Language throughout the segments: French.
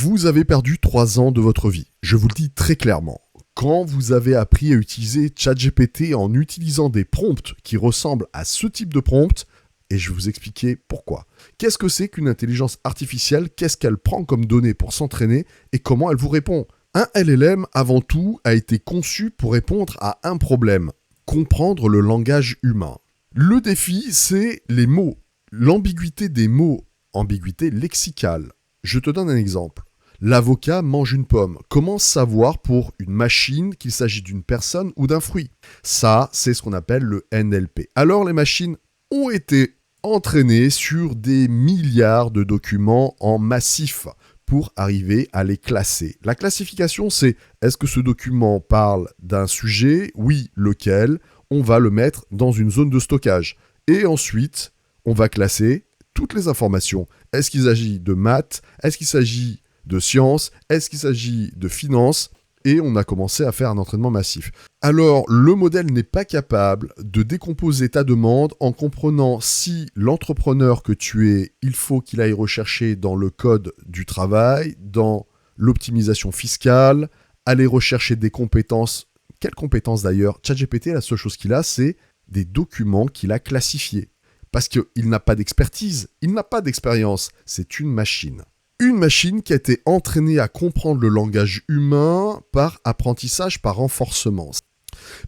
Vous avez perdu 3 ans de votre vie. Je vous le dis très clairement. Quand vous avez appris à utiliser ChatGPT en utilisant des prompts qui ressemblent à ce type de prompt, et je vais vous expliquer pourquoi. Qu'est-ce que c'est qu'une intelligence artificielle? Qu'est-ce qu'elle prend comme données pour s'entraîner et comment elle vous répond? Un LLM, avant tout, a été conçu pour répondre à un problème, comprendre le langage humain. Le défi, c'est les mots, l'ambiguïté des mots, ambiguïté lexicale. Je te donne un exemple. L'avocat mange une pomme. Comment savoir pour une machine qu'il s'agit d'une personne ou d'un fruit? Ça, c'est ce qu'on appelle le NLP. Alors les machines ont été entraînées sur des milliards de documents en massif pour arriver à les classer. La classification, c'est est-ce que ce document parle d'un sujet? Oui, lequel? On va le mettre dans une zone de stockage. Et ensuite, on va classer toutes les informations. Est-ce qu'il s'agit de maths? Est-ce qu'il s'agit de sciences? Est-ce qu'il s'agit de finance? Et on a commencé à faire un entraînement massif. Alors, le modèle n'est pas capable de décomposer ta demande en comprenant si l'entrepreneur que tu es, il faut qu'il aille rechercher dans le code du travail, dans l'optimisation fiscale, aller rechercher des compétences. Quelles compétences d'ailleurs? ChatGPT, la seule chose qu'il a, c'est des documents qu'il a classifiés. Parce qu'il n'a pas d'expertise, il n'a pas d'expérience, c'est une machine. Une machine qui a été entraînée à comprendre le langage humain par apprentissage par renforcement.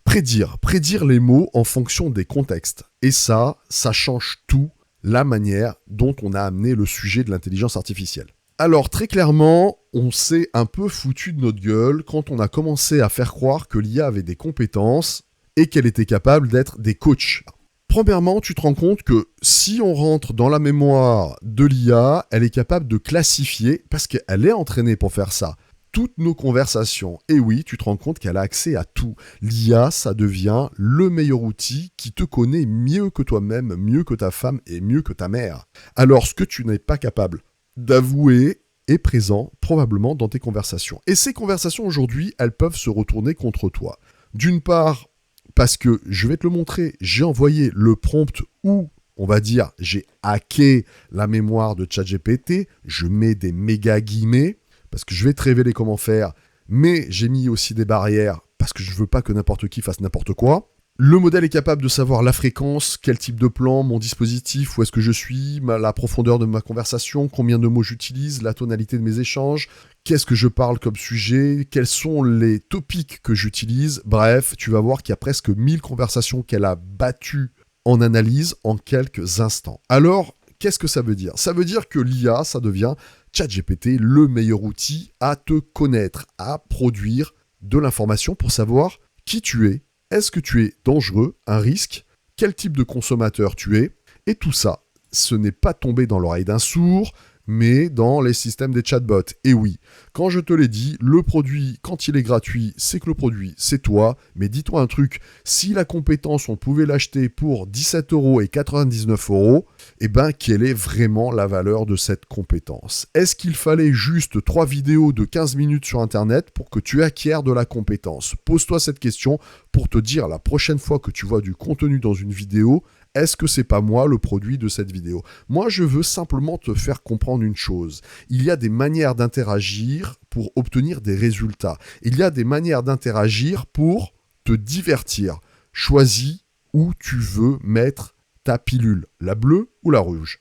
Prédire les mots en fonction des contextes. Et ça change tout la manière dont on a amené le sujet de l'intelligence artificielle. Alors très clairement, on s'est un peu foutu de notre gueule quand on a commencé à faire croire que l'IA avait des compétences et qu'elle était capable d'être des coachs. Premièrement, tu te rends compte que si on rentre dans la mémoire de l'IA, elle est capable de classifier, parce qu'elle est entraînée pour faire ça, toutes nos conversations. Et oui, tu te rends compte qu'elle a accès à tout. L'IA, ça devient le meilleur outil qui te connaît mieux que toi-même, mieux que ta femme et mieux que ta mère. Alors, ce que tu n'es pas capable d'avouer est présent probablement dans tes conversations. Et ces conversations, aujourd'hui, elles peuvent se retourner contre toi. D'une part, parce que, je vais te le montrer, j'ai envoyé le prompt où, on va dire, j'ai hacké la mémoire de ChatGPT, je mets des méga guillemets, parce que je vais te révéler comment faire, mais j'ai mis aussi des barrières, parce que je ne veux pas que n'importe qui fasse n'importe quoi. Le modèle est capable de savoir la fréquence, quel type de plan, mon dispositif, où est-ce que je suis, la profondeur de ma conversation, combien de mots j'utilise, la tonalité de mes échanges, qu'est-ce que je parle comme sujet, quels sont les topics que j'utilise. Bref, tu vas voir qu'il y a presque 1000 conversations qu'elle a battues en analyse en quelques instants. Alors, qu'est-ce que ça veut dire? Ça veut dire que l'IA, ça devient ChatGPT, le meilleur outil à te connaître, à produire de l'information pour savoir qui tu es. Est-ce que tu es dangereux, un risque? Quel type de consommateur tu es? Et tout ça, ce n'est pas tombé dans l'oreille d'un sourd, mais dans les systèmes des chatbots. Et oui, quand je te l'ai dit, le produit, quand il est gratuit, c'est que le produit, c'est toi. Mais dis-toi un truc, si la compétence, on pouvait l'acheter pour 17,99 €, eh ben, quelle est vraiment la valeur de cette compétence? Est-ce qu'il fallait juste 3 vidéos de 15 minutes sur Internet pour que tu acquières de la compétence? Pose-toi cette question pour te dire la prochaine fois que tu vois du contenu dans une vidéo, est-ce que c'est pas moi le produit de cette vidéo? Moi, je veux simplement te faire comprendre une chose. Il y a des manières d'interagir pour obtenir des résultats. Il y a des manières d'interagir pour te divertir. Choisis où tu veux mettre ta pilule, la bleue ou la rouge.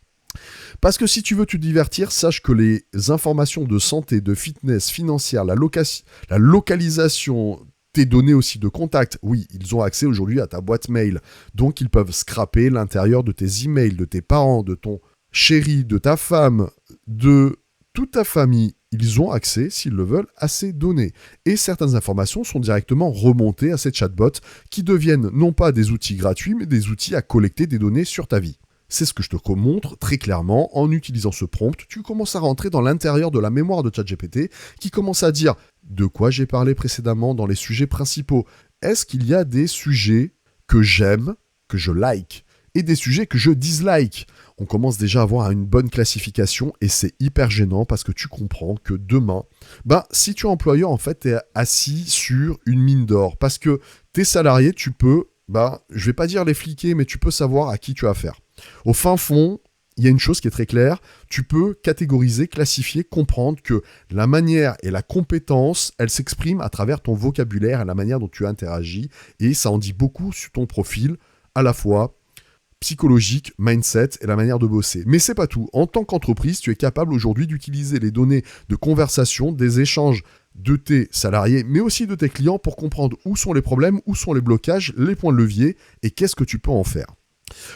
Parce que si tu veux te divertir, sache que les informations de santé, de fitness, financière, la localisation, tes données aussi de contact, oui, ils ont accès aujourd'hui à ta boîte mail. Donc, ils peuvent scraper l'intérieur de tes emails, de tes parents, de ton chéri, de ta femme, de toute ta famille. Ils ont accès, s'ils le veulent, à ces données. Et certaines informations sont directement remontées à ces chatbots qui deviennent non pas des outils gratuits, mais des outils à collecter des données sur ta vie. C'est ce que je te montre très clairement en utilisant ce prompt. Tu commences à rentrer dans l'intérieur de la mémoire de ChatGPT qui commence à dire de quoi j'ai parlé précédemment dans les sujets principaux. Est-ce qu'il y a des sujets que j'aime, que je like, et des sujets que je dislike? On commence déjà à avoir une bonne classification et c'est hyper gênant parce que tu comprends que demain, si tu es employeur, en fait, tu es assis sur une mine d'or parce que tes salariés, tu peux, je vais pas dire les fliquer, mais tu peux savoir à qui tu as affaire. Au fin fond, il y a une chose qui est très claire, tu peux catégoriser, classifier, comprendre que la manière et la compétence, elles s'expriment à travers ton vocabulaire et la manière dont tu interagis, et ça en dit beaucoup sur ton profil, à la fois psychologique, mindset et la manière de bosser. Mais c'est pas tout. En tant qu'entreprise, tu es capable aujourd'hui d'utiliser les données de conversation, des échanges de tes salariés, mais aussi de tes clients pour comprendre où sont les problèmes, où sont les blocages, les points de levier et qu'est-ce que tu peux en faire.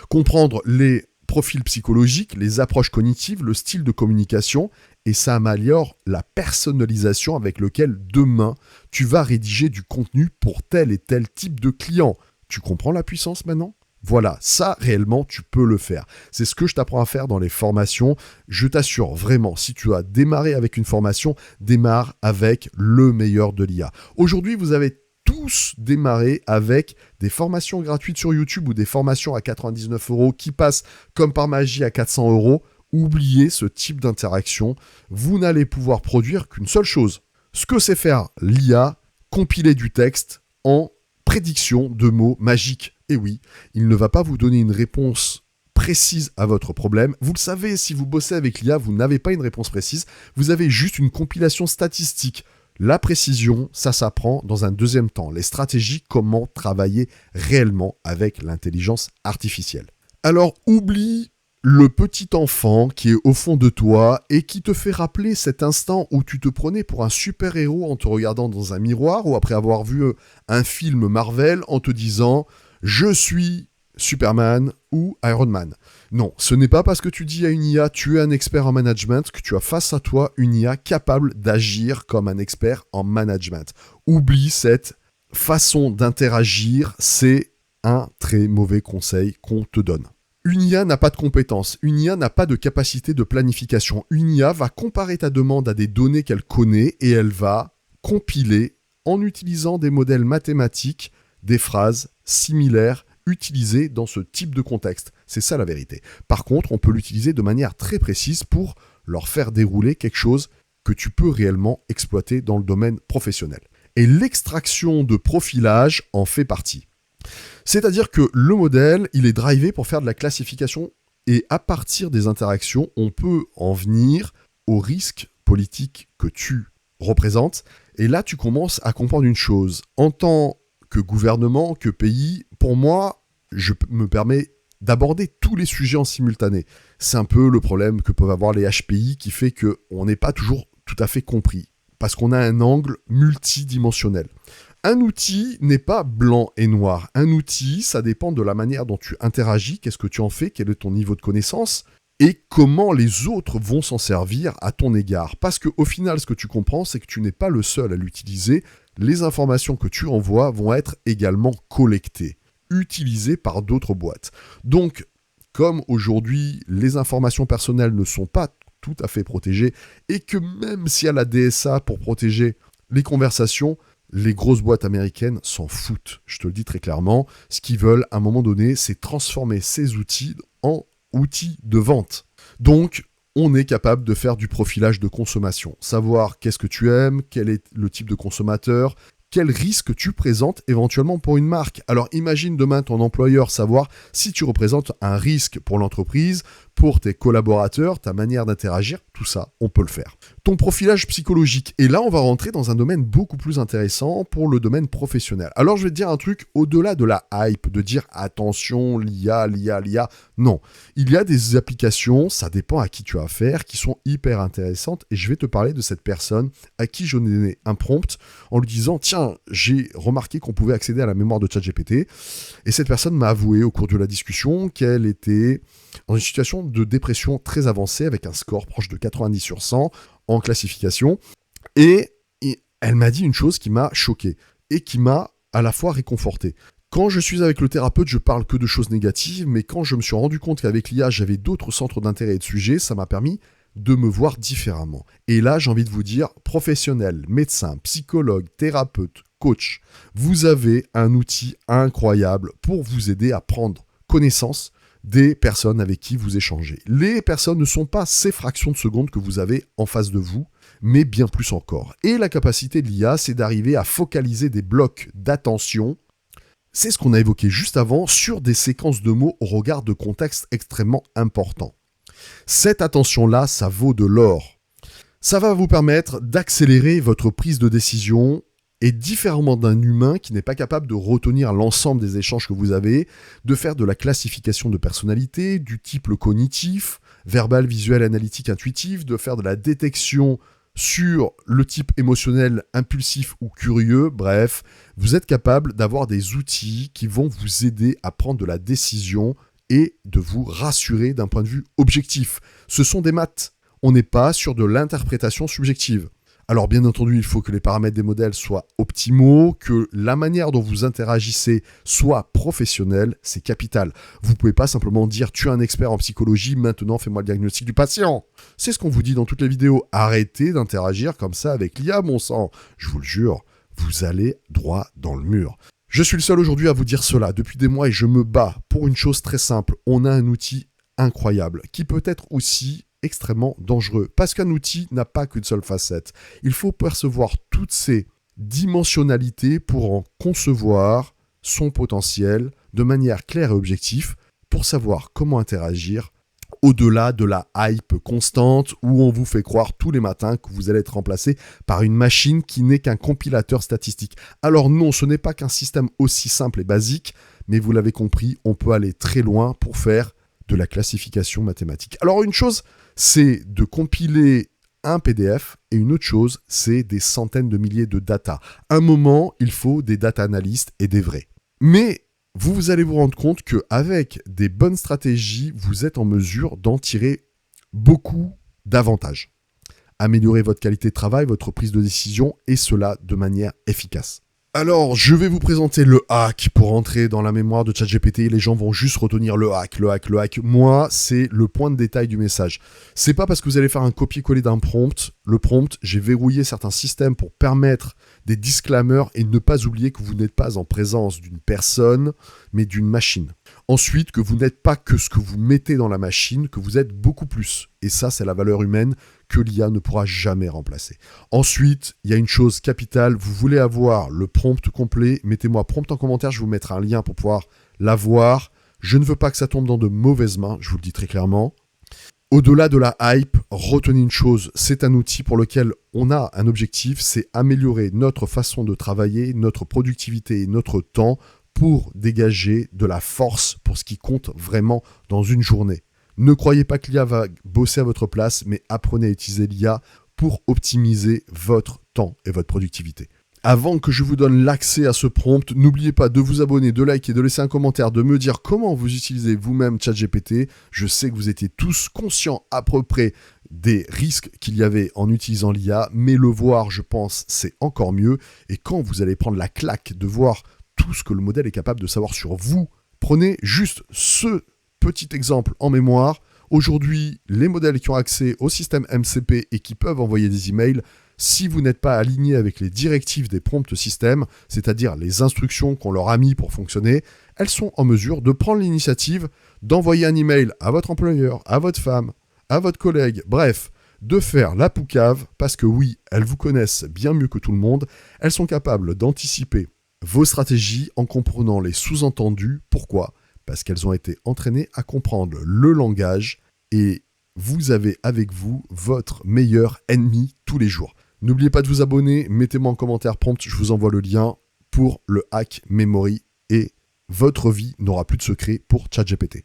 Comprendre les profils psychologiques, les approches cognitives, le style de communication, et ça améliore la personnalisation avec lequel demain tu vas rédiger du contenu pour tel et tel type de client. Tu comprends la puissance maintenant ? Voilà, ça réellement tu peux le faire. C'est ce que je t'apprends à faire dans les formations. Je t'assure vraiment, si tu as démarré avec une formation, démarre avec le meilleur de l'IA. Aujourd'hui, vous avez tous démarré avec des formations gratuites sur YouTube ou des formations à 99 € qui passent comme par magie à 400 €. Oubliez ce type d'interaction. Vous n'allez pouvoir produire qu'une seule chose. Ce que sait faire l'IA, compiler du texte en prédiction de mots magiques. Et oui, il ne va pas vous donner une réponse précise à votre problème. Vous le savez, si vous bossez avec l'IA, vous n'avez pas une réponse précise. Vous avez juste une compilation statistique. La précision, ça s'apprend dans un deuxième temps. Les stratégies, comment travailler réellement avec l'intelligence artificielle. Alors, oublie le petit enfant qui est au fond de toi et qui te fait rappeler cet instant où tu te prenais pour un super-héros en te regardant dans un miroir ou après avoir vu un film Marvel en te disant « Je suis Superman ou Iron Man ». Non, ce n'est pas parce que tu dis à une IA « Tu es un expert en management » que tu as face à toi une IA capable d'agir comme un expert en management. Oublie cette façon d'interagir, c'est un très mauvais conseil qu'on te donne. Une IA n'a pas de compétences, une IA n'a pas de capacité de planification. Une IA va comparer ta demande à des données qu'elle connaît et elle va compiler, en utilisant des modèles mathématiques, des phrases similaires utilisées dans ce type de contexte. C'est ça la vérité. Par contre, on peut l'utiliser de manière très précise pour leur faire dérouler quelque chose que tu peux réellement exploiter dans le domaine professionnel. Et l'extraction de profilage en fait partie. C'est-à-dire que le modèle, il est drivé pour faire de la classification et à partir des interactions, on peut en venir au risque politique que tu représentes. Et là, tu commences à comprendre une chose. En tant que gouvernement, que pays, pour moi, je me permets d'aborder tous les sujets en simultané. C'est un peu le problème que peuvent avoir les HPI qui fait qu'on n'est pas toujours tout à fait compris parce qu'on a un angle multidimensionnel. Un outil n'est pas blanc et noir. Un outil, ça dépend de la manière dont tu interagis, qu'est-ce que tu en fais, quel est ton niveau de connaissance et comment les autres vont s'en servir à ton égard. Parce qu'au final, ce que tu comprends, c'est que tu n'es pas le seul à l'utiliser. Les informations que tu envoies vont être également collectées, utilisées par d'autres boîtes. Donc, comme aujourd'hui, les informations personnelles ne sont pas tout à fait protégées et que même s'il y a la DSA pour protéger les conversations, les grosses boîtes américaines s'en foutent, je te le dis très clairement. Ce qu'ils veulent, à un moment donné, c'est transformer ces outils en outils de vente. Donc, on est capable de faire du profilage de consommation. Savoir qu'est-ce que tu aimes, quel est le type de consommateur, quel risque tu présentes éventuellement pour une marque. Alors, imagine demain ton employeur savoir si tu représentes un risque pour l'entreprise, pour tes collaborateurs, ta manière d'interagir, tout ça, on peut le faire. Ton profilage psychologique. Et là, on va rentrer dans un domaine beaucoup plus intéressant pour le domaine professionnel. Alors, je vais te dire un truc au-delà de la hype, de dire attention, l'IA. Non, il y a des applications, ça dépend à qui tu as affaire, qui sont hyper intéressantes. Et je vais te parler de cette personne à qui je donnais un prompt en lui disant, tiens, j'ai remarqué qu'on pouvait accéder à la mémoire de ChatGPT. Et cette personne m'a avoué au cours de la discussion qu'elle était dans une situation de dépression très avancée avec un score proche de 90 sur 100 en classification. Et elle m'a dit une chose qui m'a choqué et qui m'a à la fois réconforté. Quand je suis avec le thérapeute, je parle que de choses négatives, mais quand je me suis rendu compte qu'avec l'IA, j'avais d'autres centres d'intérêt et de sujets, ça m'a permis de me voir différemment. Et là, j'ai envie de vous dire, professionnels, médecins, psychologues, thérapeutes, coachs, vous avez un outil incroyable pour vous aider à prendre connaissance des personnes avec qui vous échangez. Les personnes ne sont pas ces fractions de secondes que vous avez en face de vous, mais bien plus encore. Et la capacité de l'IA, c'est d'arriver à focaliser des blocs d'attention. C'est ce qu'on a évoqué juste avant sur des séquences de mots au regard de contextes extrêmement importants. Cette attention-là, ça vaut de l'or. Ça va vous permettre d'accélérer votre prise de décision et différemment d'un humain qui n'est pas capable de retenir l'ensemble des échanges que vous avez, de faire de la classification de personnalité, du type cognitif, verbal, visuel, analytique, intuitif, de faire de la détection sur le type émotionnel, impulsif ou curieux. Bref, vous êtes capable d'avoir des outils qui vont vous aider à prendre de la décision et de vous rassurer d'un point de vue objectif. Ce sont des maths. On n'est pas sur de l'interprétation subjective. Alors bien entendu, il faut que les paramètres des modèles soient optimaux, que la manière dont vous interagissez soit professionnelle, c'est capital. Vous ne pouvez pas simplement dire « tu es un expert en psychologie, maintenant fais-moi le diagnostic du patient ». C'est ce qu'on vous dit dans toutes les vidéos. Arrêtez d'interagir comme ça avec l'IA, mon sang. Je vous le jure, vous allez droit dans le mur. Je suis le seul aujourd'hui à vous dire cela depuis des mois et je me bats pour une chose très simple. On a un outil incroyable qui peut être aussi extrêmement dangereux, parce qu'un outil n'a pas qu'une seule facette. Il faut percevoir toutes ces dimensionnalités pour en concevoir son potentiel de manière claire et objective pour savoir comment interagir au-delà de la hype constante où on vous fait croire tous les matins que vous allez être remplacé par une machine qui n'est qu'un compilateur statistique. Alors non, ce n'est pas qu'un système aussi simple et basique, mais vous l'avez compris, on peut aller très loin pour faire de la classification mathématique. Alors une chose, c'est de compiler un PDF et une autre chose, c'est des centaines de milliers de data. À un moment, il faut des data analystes et des vrais. Mais vous allez vous rendre compte qu'avec des bonnes stratégies, vous êtes en mesure d'en tirer beaucoup d'avantages. Améliorer votre qualité de travail, votre prise de décision, et cela de manière efficace. Alors, je vais vous présenter le hack pour entrer dans la mémoire de ChatGPT. Les gens vont juste retenir le hack. Moi, c'est le point de détail du message. C'est pas parce que vous allez faire un copier-coller d'un prompt. Le prompt, j'ai verrouillé certains systèmes pour permettre des disclaimers et ne pas oublier que vous n'êtes pas en présence d'une personne, mais d'une machine. Ensuite, que vous n'êtes pas que ce que vous mettez dans la machine, que vous êtes beaucoup plus. Et ça, c'est la valeur humaine que l'IA ne pourra jamais remplacer. Ensuite, il y a une chose capitale, vous voulez avoir le prompt complet, mettez-moi prompt en commentaire, je vous mettrai un lien pour pouvoir l'avoir. Je ne veux pas que ça tombe dans de mauvaises mains, je vous le dis très clairement. Au-delà de la hype, retenez une chose, c'est un outil pour lequel on a un objectif, c'est améliorer notre façon de travailler, notre productivité et notre temps pour dégager de la force pour ce qui compte vraiment dans une journée. Ne croyez pas que l'IA va bosser à votre place, mais apprenez à utiliser l'IA pour optimiser votre temps et votre productivité. Avant que je vous donne l'accès à ce prompt, n'oubliez pas de vous abonner, de liker, de laisser un commentaire, de me dire comment vous utilisez vous-même ChatGPT. Je sais que vous étiez tous conscients à peu près des risques qu'il y avait en utilisant l'IA, mais le voir, je pense, c'est encore mieux. Et quand vous allez prendre la claque de voir tout ce que le modèle est capable de savoir sur vous, prenez juste ce petit exemple en mémoire. Aujourd'hui, les modèles qui ont accès au système MCP et qui peuvent envoyer des emails, si vous n'êtes pas aligné avec les directives des prompt systems, c'est-à-dire les instructions qu'on leur a mis pour fonctionner, elles sont en mesure de prendre l'initiative d'envoyer un email à votre employeur, à votre femme, à votre collègue, bref, de faire la poucave, parce que oui, elles vous connaissent bien mieux que tout le monde, elles sont capables d'anticiper vos stratégies en comprenant les sous-entendus. Pourquoi ? Parce qu'elles ont été entraînées à comprendre le langage et vous avez avec vous votre meilleur ennemi tous les jours. N'oubliez pas de vous abonner, mettez-moi en commentaire prompt, je vous envoie le lien pour le hack memory et votre vie n'aura plus de secret pour ChatGPT.